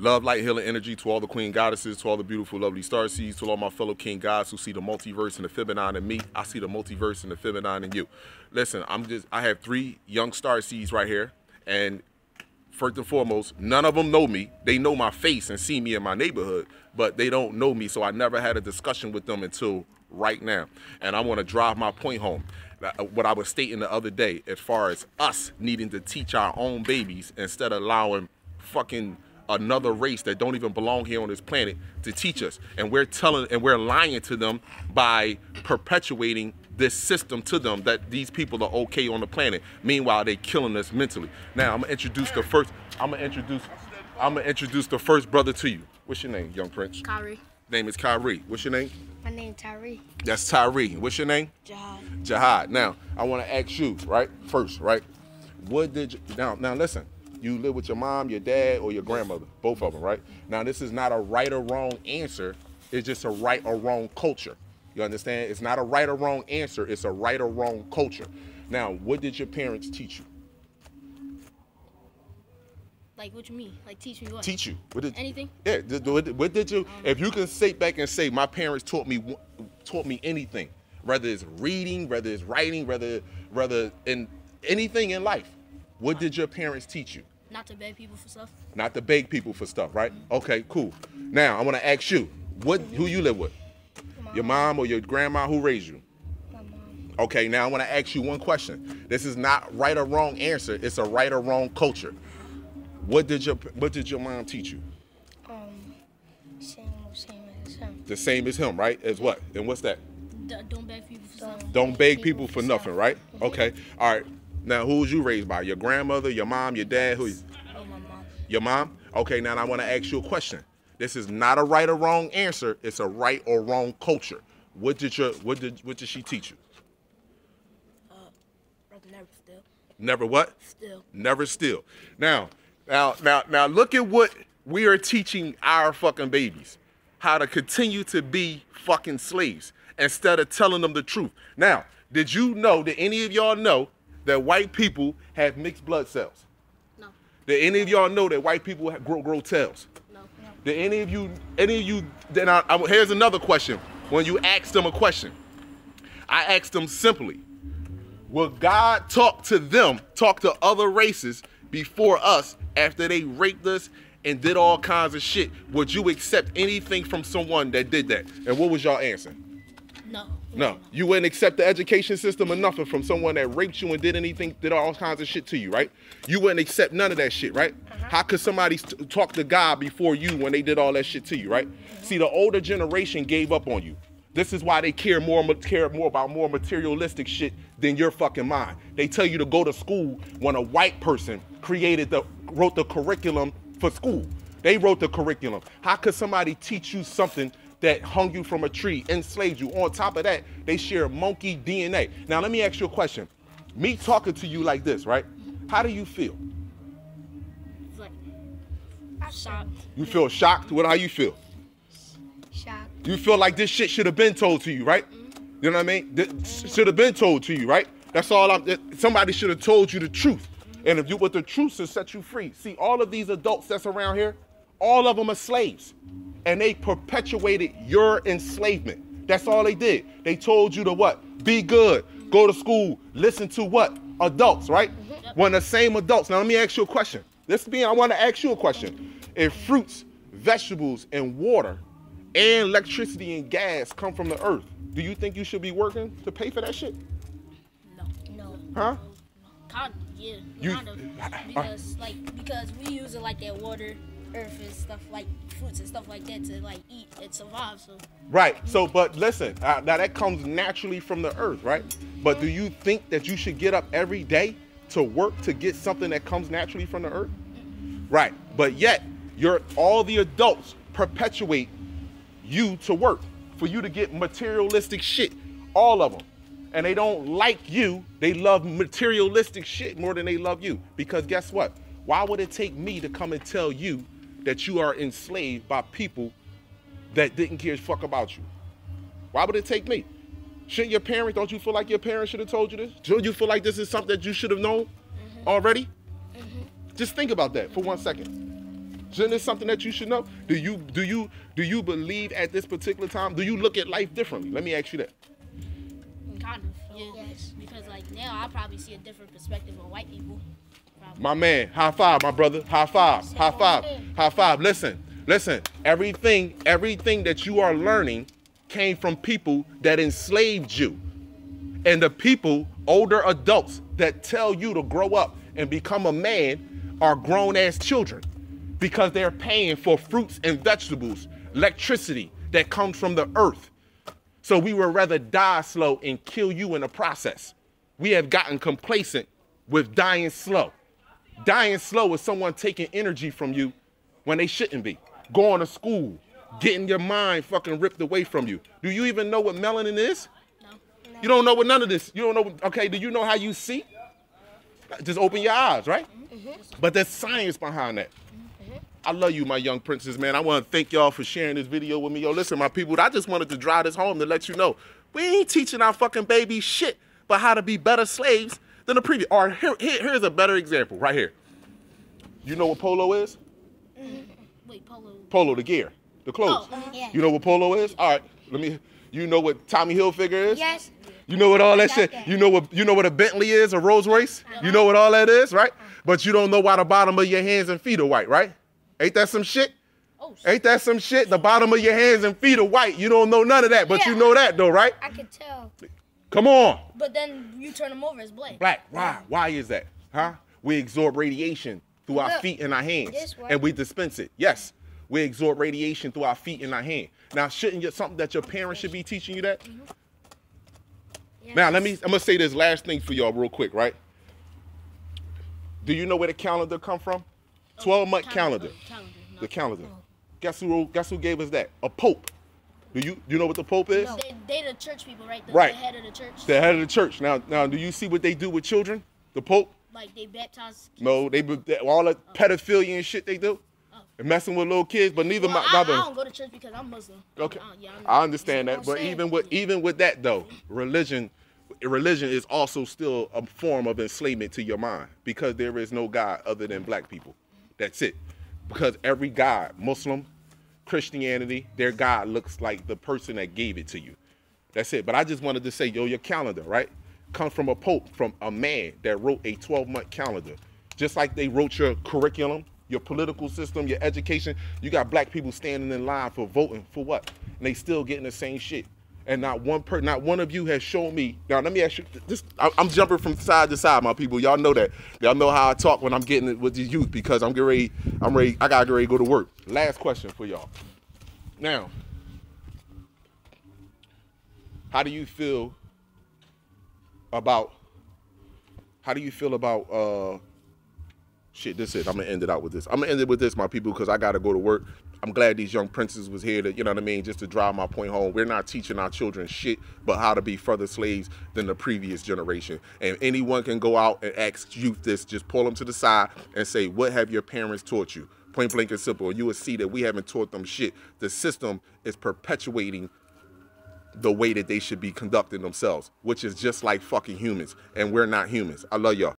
Love, light, healing energy to all the queen goddesses, to all the beautiful, lovely star seeds, to all my fellow king gods who see the multiverse and the feminine in me. I see the multiverse and the feminine in you. Listen, I have 3 young star seeds right here, and first and foremost, none of them know me. They know my face and see me in my neighborhood, but they don't know me, so I never had a discussion with them until right now. And I want to drive my point home. What I was stating the other day, as far as us needing to teach our own babies instead of allowing fucking another race that don't even belong here on this planet to teach us. And we're lying to them by perpetuating this system to them that these people are okay on the planet. Meanwhile, they killing us mentally. Now I'm gonna introduce the first brother to you. What's your name, young prince? Kyrie. Name is Kyrie. What's your name? My name's Tyree. That's Tyree. What's your name? Jihad. Jihad. Now I want to ask you, right? First, right? What did you now listen? You live with your mom, your dad, or your grandmother, both of them, right? Now, this is not a right or wrong answer. It's just a right or wrong culture. You understand? It's not a right or wrong answer. It's a right or wrong culture. Now, what did your parents teach you? Like, what you mean? Like, teach me what? Teach you. Anything? Yeah. What did you? If you can sit back and say, my parents taught me anything, whether it's reading, whether it's writing, whether in anything in life, what did your parents teach you? Not to beg people for stuff. Not to beg people for stuff, right? Okay, cool. Now I want to ask you, who you live with? Your mom or your grandma? Who raised you? My mom. Okay, now I want to ask you one question. This is not right or wrong answer. It's a right or wrong culture. What did your mom teach you? Same as him. The same as him, right? As what? And what's that? Don't beg people for stuff. Don't beg people for nothing, right? Okay. All right. Now, who was you raised by? Your grandmother, your mom, your dad? Who? Oh, my mom. Your mom? Okay, now I want to ask you a question. This is not a right or wrong answer. It's a right or wrong culture. What did she teach you? Never steal. Never what? Steal. Never steal. Now, look at what we are teaching our fucking babies. How to continue to be fucking slaves instead of telling them the truth. Now, did you know, did any of y'all know that white people have mixed blood cells? No. Did any of y'all know that white people grow tails? No. Did any of you, then here's another question. When you ask them a question, I asked them simply, will God talk to other races before us after they raped us and did all kinds of shit? Would you accept anything from someone that did that? And what was y'all answer? No. No, you wouldn't accept the education system or nothing from someone that raped you and did all kinds of shit to you, right? You wouldn't accept none of that shit, right? How could somebody talk to God before you when they did all that shit to you, right? See, the older generation gave up on you. This is why they care more about more materialistic shit than your fucking mind. They tell you to go to school when a white person wrote the curriculum for school. They wrote the curriculum. How could somebody teach you something that hung you from a tree, enslaved you? On top of that, they share monkey DNA. Now, let me ask you a question. Me talking to you like this, right? How do you feel? Like, shocked. You feel shocked? How you feel? Shocked. You feel like this shit should have been told to you, right? You know what I mean? This should have been told to you, right? That's all somebody should have told you the truth. And if you, with the truth to set you free. See, all of these adults that's around here, all of them are slaves. And they perpetuated your enslavement. That's all they did. They told you to what? Be good, go to school, listen to what? Adults, right? When the same adults. Now let me ask you a question. I want to ask you a question. If fruits, vegetables, and water, and electricity and gas come from the earth, do you think you should be working to pay for that shit? No. Huh? Yeah, kind of. Because we use it like that water, earth and stuff like fruits and stuff like that to like eat and survive. So right. So, but listen, now that comes naturally from the earth, right? But do you think that you should get up every day to work to get something that comes naturally from the earth? Right. But yet, all the adults perpetuate you to work for you to get materialistic shit, all of them. And they don't like you. They love materialistic shit more than they love you. Because guess what? Why would it take me to come and tell you that you are enslaved by people that didn't care a fuck about you? Why would it take me? Shouldn't your parents, don't you feel like your parents should have told you this? Don't you feel like this is something that you should have known already? Just think about that for 1 second. Shouldn't this something that you should know? Do you believe at this particular time? Do you look at life differently? Let me ask you that. Kind of, yeah. Yes. Because like now I probably see a different perspective on white people. Probably. My man, high five, my brother. High five, high five, high five. Listen. Everything that you are learning came from people that enslaved you. And the people, older adults, that tell you to grow up and become a man are grown-ass children because they're paying for fruits and vegetables, electricity that comes from the earth. So we would rather die slow and kill you in the process. We have gotten complacent with dying slow. Dying slow is someone taking energy from you when they shouldn't be. Going to school, getting your mind fucking ripped away from you. Do you even know what melanin is? No. You don't know what none of this. You don't know, okay, do you know how you see? Just open your eyes, right? Mm-hmm. But there's science behind that. Mm-hmm. I love you, my young princess, man. I want to thank y'all for sharing this video with me. Yo, listen, my people, I just wanted to drive this home to let you know, we ain't teaching our fucking babies shit but how to be better slaves than the previous. Or here's a better example, right here. You know what polo is? Mm-hmm. Wait, polo? Polo, the gear, the clothes. Oh, yeah. You know what polo is? All right, you know what Tommy Hilfiger is? Yes. You know what all that shit, you know what a Bentley is, a Rolls Royce? You know what all that is, right? But you don't know why the bottom of your hands and feet are white, right? Ain't that some shit? Oh, shit. Ain't that some shit? The bottom of your hands and feet are white. You don't know none of that, but you know that though, right? I can tell. Come on. But then you turn them over, it's black. Black, why? Why is that? Huh? We absorb radiation through our feet and our hands, and we dispense it. Yes, we absorb radiation through our feet and our hand. Now, shouldn't something that your parents should be teaching you that? Mm-hmm. Yes. Now, I'm gonna say this last thing for y'all real quick, right? Do you know where the calendar come from? 12-month calendar. The calendar. Oh. Guess who gave us that? A pope. Do you know what the pope is? No. They the church people, right? Right. The head of the church. The head of the church. Now, do you see what they do with children? The pope? Like they baptize kids? No, they all the pedophilia and shit they do. And messing with little kids, but neither I don't go to church because I'm Muslim. Okay, I understand that, but even with that though, religion is also still a form of enslavement to your mind because there is no God other than black people. That's it. Because every God, Muslim, Christianity, their God looks like the person that gave it to you. That's it. But I just wanted to say, yo, your calendar, right, comes from a pope, from a man that wrote a 12-month calendar, just like they wrote your curriculum. Your political system, your education, you got black people standing in line for voting for what? And they still getting the same shit. And not one of you has shown me. Now let me ask you this. I'm jumping from side to side, my people. Y'all know that. Y'all know how I talk when I'm getting it with the youth because I gotta get ready to go to work. Last question for y'all. Now, how do you feel about shit, this is it. I'm gonna end it out with this. I'm gonna end it with this, my people, because I gotta go to work. I'm glad these young princes was here to, you know what I mean, just to drive my point home. We're not teaching our children shit, but how to be further slaves than the previous generation. And anyone can go out and ask youth this, just pull them to the side and say, what have your parents taught you? Point blank and simple. You will see that we haven't taught them shit. The system is perpetuating the way that they should be conducting themselves, which is just like fucking humans. And we're not humans. I love y'all.